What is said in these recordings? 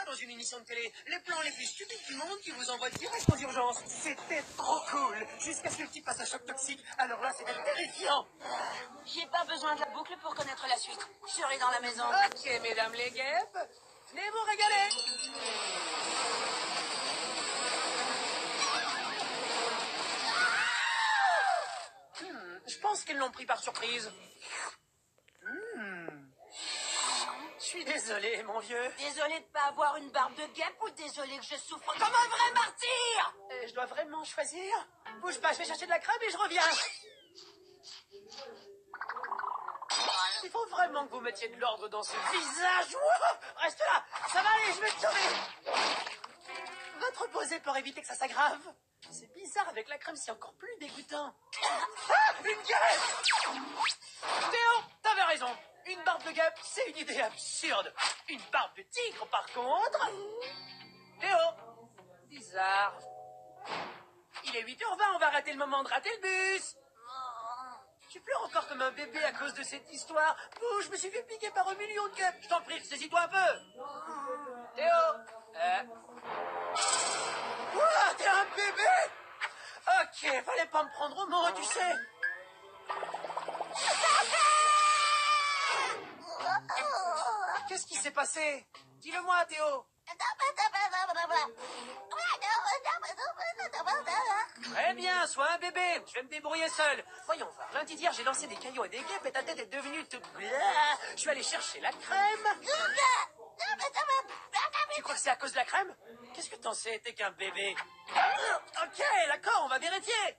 dans une émission de télé les plans les plus stupides du monde qui vous envoient direct aux urgences. C'était trop cool, jusqu'à ce que le type fasse un choc toxique. Alors là, c'était terrifiant. J'ai pas besoin de la boucle pour connaître la suite. Je serai dans la maison. Ok, mesdames les guêpes, venez vous régaler. Je pense qu'ils l'ont pris par surprise. Je suis désolé, mon vieux. Désolé de pas avoir une barbe de guêpe ou désolé que je souffre comme un vrai martyr? Je dois vraiment choisir? Bouge pas, je vais chercher de la crème et je reviens. Il faut vraiment que vous mettiez de l'ordre dans ce visage. Ouah, reste là, ça va aller, je vais te sauver. Va te reposer pour éviter que ça s'aggrave. C'est bizarre, avec la crème, c'est encore plus dégoûtant. Ah, une guêpe! Théo, t'avais raison. Une barbe de guêpe, c'est une idée absurde. Une barbe de tigre, par contre... Théo, bizarre. Il est 8h20, on va rater le moment de rater le bus. Tu pleures encore comme un bébé à cause de cette histoire. Bouge, je me suis fait piquer par 1 million de guêpes. Je t'en prie, saisis-toi un peu. Théo Ouah, t'es un bébé? Ok, fallait pas me prendre au mot, tu sais. Qu'est-ce qui s'est passé? Dis-le-moi, Théo. Très bien, sois un bébé. Je vais me débrouiller seul. Voyons voir. Lundi d'hier, j'ai lancé des cailloux à des guêpes et ta tête est devenue toute... Je suis allé chercher la crème. Tu crois que c'est à cause de la crème? Qu'est-ce que t'en sais? T'es qu'un bébé. Ok, d'accord, on va vérifier.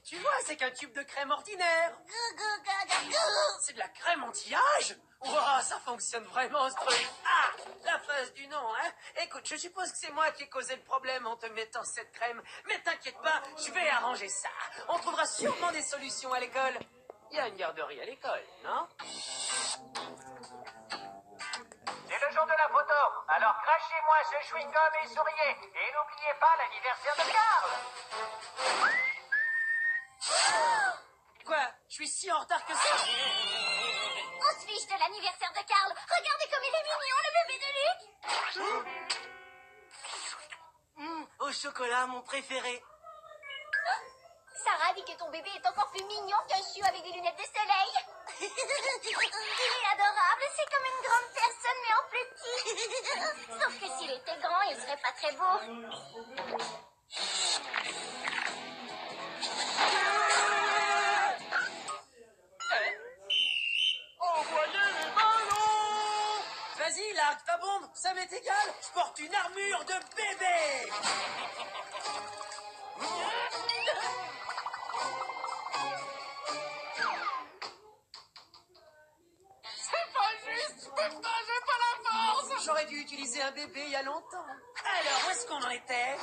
Tu vois, c'est qu'un tube de crème ordinaire. C'est de la crème anti-âge? Ouah, ça fonctionne vraiment ce truc. Ah, la face du nom, hein. Écoute, je suppose que c'est moi qui ai causé le problème en te mettant cette crème. Mais t'inquiète pas, je vais arranger ça. On trouvera sûrement des solutions à l'école. Il y a une garderie à l'école, non? C'est le jour de la photo. Alors crachez-moi ce chewing-gum et souriez. Et n'oubliez pas l'anniversaire de Karl. Quoi? Je suis si en retard que ça? On se fiche de l'anniversaire de Karl. Regardez comme il est mignon, le bébé de Luc. Au chocolat, mon préféré. Sarah dit que ton bébé est encore plus mignon qu'un chiot avec des lunettes de soleil. Il est adorable, c'est comme une grande personne mais en plus petit. Sauf que s'il était grand, il serait pas très beau. Envoyez les ballons! Vas-y, largue ta bombe, ça m'est égal. Je porte une armure de bébé. C'est pas juste. Je peux pas, j'ai pas la force. J'aurais dû utiliser un bébé il y a longtemps. Alors, où est-ce qu'on en était?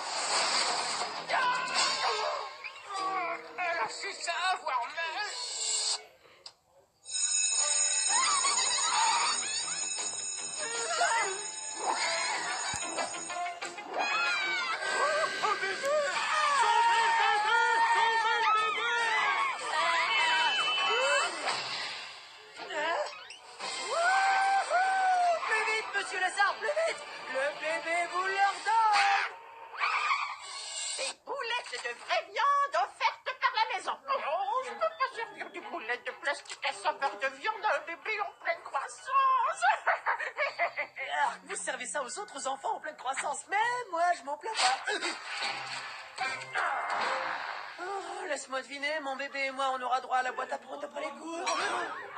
Elle a su ça avoir mal. Plus vite, monsieur Lézard, plus vite! Le bébé vous l'ordonne! Des boulettes de vraie viande offertes par la maison. Oh, je peux pas servir des boulettes de plastique à saveur de viande à un bébé en pleine croissance. Ah, vous servez ça aux autres enfants en pleine croissance, mais moi, je m'en plains pas. Oh, laisse-moi deviner, mon bébé et moi, on aura droit à la boîte à proutes après les cours.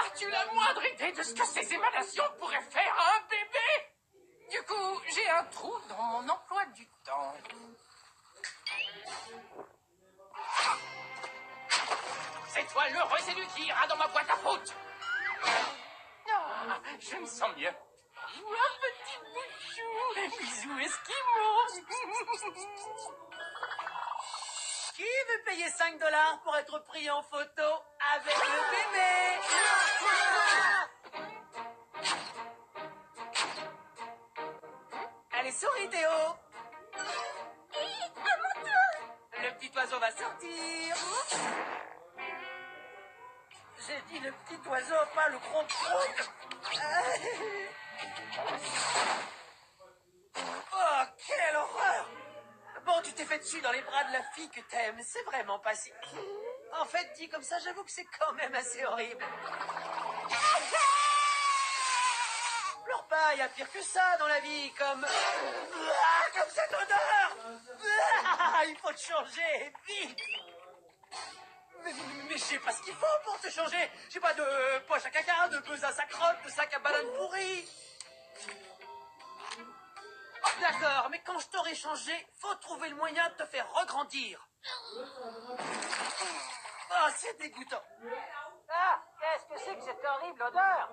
As-tu la moindre idée de ce que ces émanations pourraient faire à un bébé? Du coup, j'ai un trou dans mon emploi du temps. C'est toi l'heureux élu qui ira dans ma boîte à proutes. Ah, je me sens mieux. Un petit bouchou. Bisous esquimaux. Qui veut payer 5 $ pour être pris en photo avec le bébé? Allez, souris, Théo. À mon tour. Le petit oiseau va sortir. J'ai dit le petit oiseau, pas le gros prout. Oh, quelle horreur! Bon, tu t'es fait dessus dans les bras de la fille que t'aimes. C'est vraiment pas si... En fait, dit comme ça, j'avoue que c'est quand même assez horrible. Pleure pas, y a pire que ça dans la vie, comme... Ah, comme cette odeur! Ah, il faut te changer, vite! Mais je sais pas ce qu'il faut pour te changer. J'ai pas de poche à caca, de buzz à sa crotte, de sac à banane pourri. D'accord, mais quand je t'aurai changé, faut trouver le moyen de te faire regrandir. Oh, c'est dégoûtant. Ah, qu'est-ce que c'est que cette horrible odeur?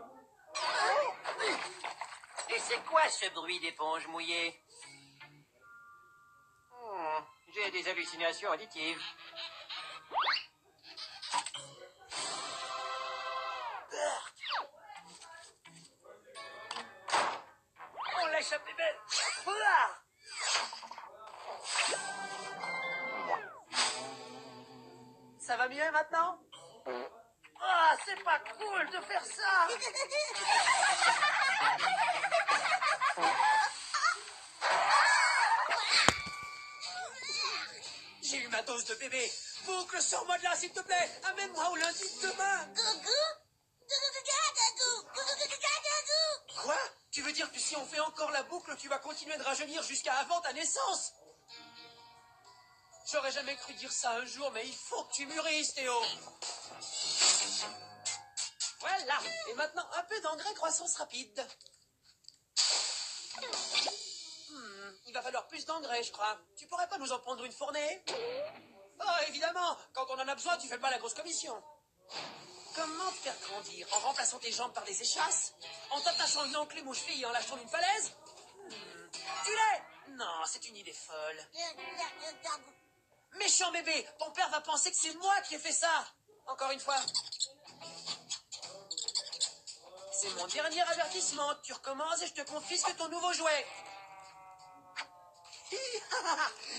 Et c'est quoi ce bruit d'éponge mouillée? J'ai des hallucinations auditives. On l'a échappé belle. Ouah. Ça va mieux maintenant? Ah, c'est pas cool de faire ça. J'ai eu ma dose de bébé. Boucle, sors-moi de là, s'il te plaît. Amène-moi au lundi de demain. Quoi? Tu veux dire que si on fait encore la boucle, tu vas continuer de rajeunir jusqu'à avant ta naissance? J'aurais jamais cru dire ça un jour, mais il faut que tu mûrisses, Théo. Voilà. Et maintenant, un peu d'engrais croissance rapide. Il va falloir plus d'engrais, je crois. Tu pourrais pas nous en prendre une fournée? Oh, évidemment. Quand on en a besoin, tu fais pas la grosse commission. Comment te faire grandir? En remplaçant tes jambes par des échasses? En t'attachant une enclume aux chevilles et en lâchant d'une falaise? Tu l'es? Non, c'est une idée folle. Méchant bébé, ton père va penser que c'est moi qui ai fait ça. Encore une fois. C'est mon dernier avertissement. Tu recommences et je te confisque ton nouveau jouet.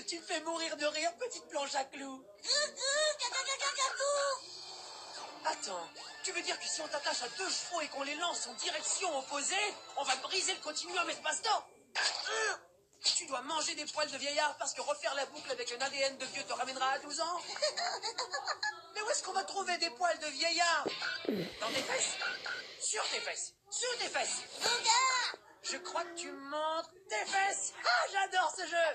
Tu me fais mourir de rire, petite planche à clous. Attends, tu veux dire que si on t'attache à 2 chevaux et qu'on les lance en direction opposée, on va briser le continuum espace-temps? Tu dois manger des poils de vieillard parce que refaire la boucle avec un ADN de vieux te ramènera à 12 ans? Mais où est-ce qu'on va trouver des poils de vieillard? Dans tes fesses? Sur tes fesses? Sous tes fesses? Je crois que tu montes tes fesses. Ah, j'adore ce jeu.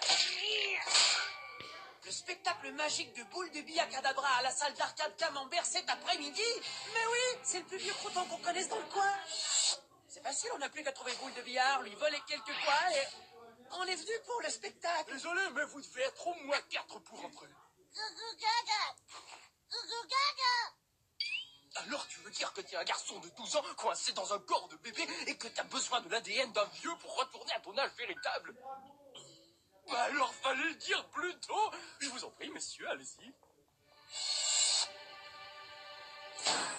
Le spectacle magique de boules de billes à cadabra à la salle d'arcade Camembert cet après-midi? Mais oui, c'est le plus vieux crouton qu'on connaisse dans le coin. C'est facile, on n'a plus qu'à trouver boule de billard, lui voler quelques poils et... On est venu pour le spectacle. Désolé, mais vous devez être au moins 4 pour entrer. Alors tu veux dire que t'es un garçon de 12 ans coincé dans un corps de bébé et que t'as besoin de l'ADN d'un vieux pour retourner à ton âge véritable? Bah alors fallait le dire plus tôt. Je vous en prie, messieurs, allez-y.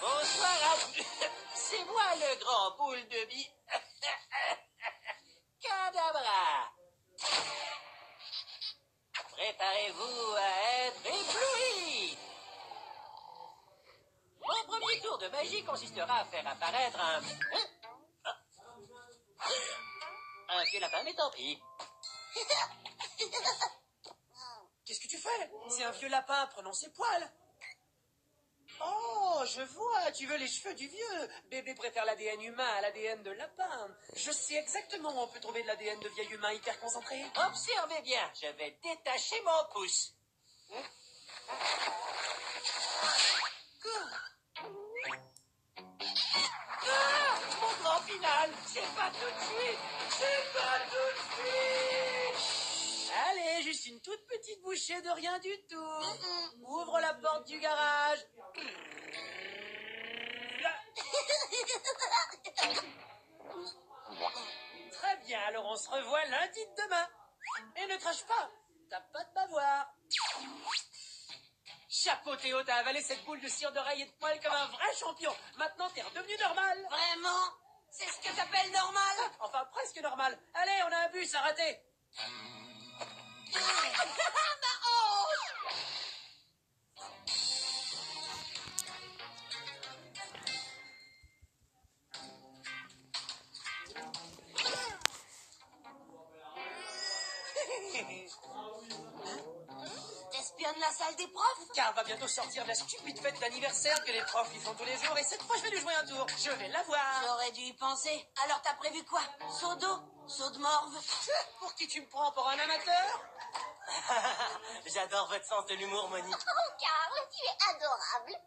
Bonsoir à tous. C'est moi le grand boule de billes. Cadabra. Préparez-vous à être ébloui. Mon premier tour de magie consistera à faire apparaître un vieux lapin, mais tant pis. Qu'est-ce que tu fais? C'est un vieux lapin, prenons ses poils. Oh, je vois, tu veux les cheveux du vieux. Bébé préfère l'ADN humain à l'ADN de lapin. Je sais exactement où on peut trouver de l'ADN de vieil humain hyper concentré. Observez bien, je vais détacher mon pouce. Mon grand final, c'est pas tout de suite. C'est pas tout de suite. Allez, juste une toute petite bouchée de rien du tout. Ouvre la porte du garage. Très bien, alors on se revoit lundi de demain. Et ne crache pas, t'as pas de bavoir. Chapeau Théo, t'as avalé cette boule de cire d'oreille et de poil comme un vrai champion. Maintenant t'es redevenu normal. Vraiment? C'est ce que t'appelles normal? Enfin presque normal. Allez, on a un bus à rater. la salle des profs? Karl va bientôt sortir de la stupide fête d'anniversaire que les profs lui font tous les jours, et cette fois je vais lui jouer un tour. Je vais l'avoir. J'aurais dû y penser. Alors t'as prévu quoi? Saut d'eau? Saut de morve? Pour qui tu me prends, pour un amateur? J'adore votre sens de l'humour, Monique. Oh, Karl, tu es adorable.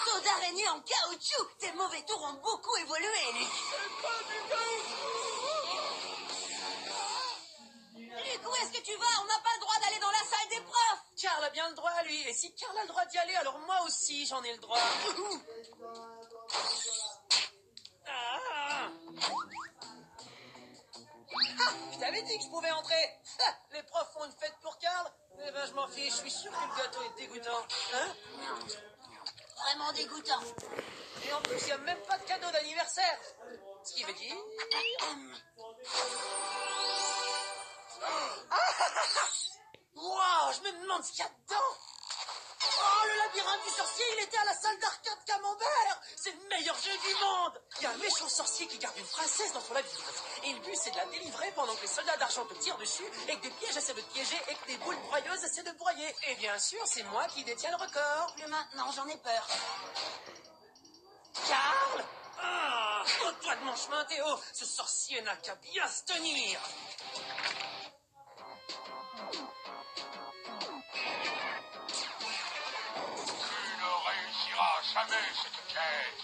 Saut d'araignée en caoutchouc! Tes mauvais tours ont beaucoup évolué, Luc. Luc, où est-ce que tu vas? On n'a pas le droit d'aller dans la salle des profs! Karl a bien le droit, lui. Et si Karl a le droit d'y aller, alors moi aussi j'en ai le droit. Ah, je t'avais dit que je pouvais entrer. Les profs font une fête pour Karl. Eh ben je m'en fiche, je suis sûr que le gâteau est dégoûtant. Hein? Vraiment dégoûtant. Et en plus, il n'y a même pas de cadeau d'anniversaire. Ce qui veut dire... Wow, je me demande ce qu'il y a dedans. Oh, le labyrinthe du sorcier, il était à la salle d'arcade Camembert. C'est le meilleur jeu du monde. Il y a un méchant sorcier qui garde une princesse dans son labyrinthe. Et le but, c'est de la délivrer pendant que les soldats d'argent te tirent dessus et que des pièges essaient de te piéger et que des boules broyeuses essaient de te broyer. Et bien sûr, c'est moi qui détiens le record. Plus maintenant, j'en ai peur. Karl! Ah, ôte-toi de mon chemin, Théo. Ce sorcier n'a qu'à bien se tenir. Tu ne réussiras jamais cette quête.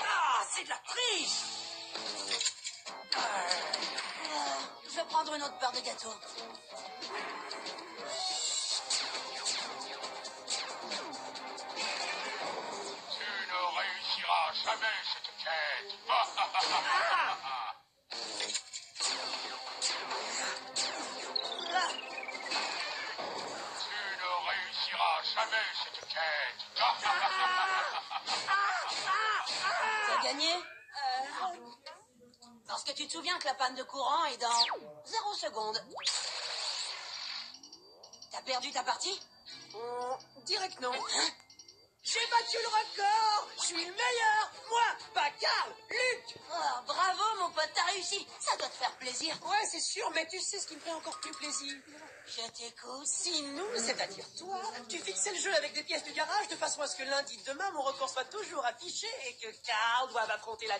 Ah, c'est de la triche. Je vais prendre une autre part de gâteau. Tu ne réussiras jamais cette quête. Tu ne réussiras jamais cette quête. T'as gagné? Parce que tu te souviens que la panne de courant est dans 0 secondes. T'as perdu ta partie? Direct non. J'ai battu le record. Je suis le meilleur. Moi, pas Karl, Luc. Oh, bravo, mon pote, t'as réussi. Ça doit te faire plaisir. Ouais, c'est sûr, mais tu sais ce qui me fait encore plus plaisir. Je t'écoute. Si nous, c'est-à-dire toi, tu fixais le jeu avec des pièces du garage de façon à ce que lundi de demain, mon record soit toujours affiché et que Karl doive affronter la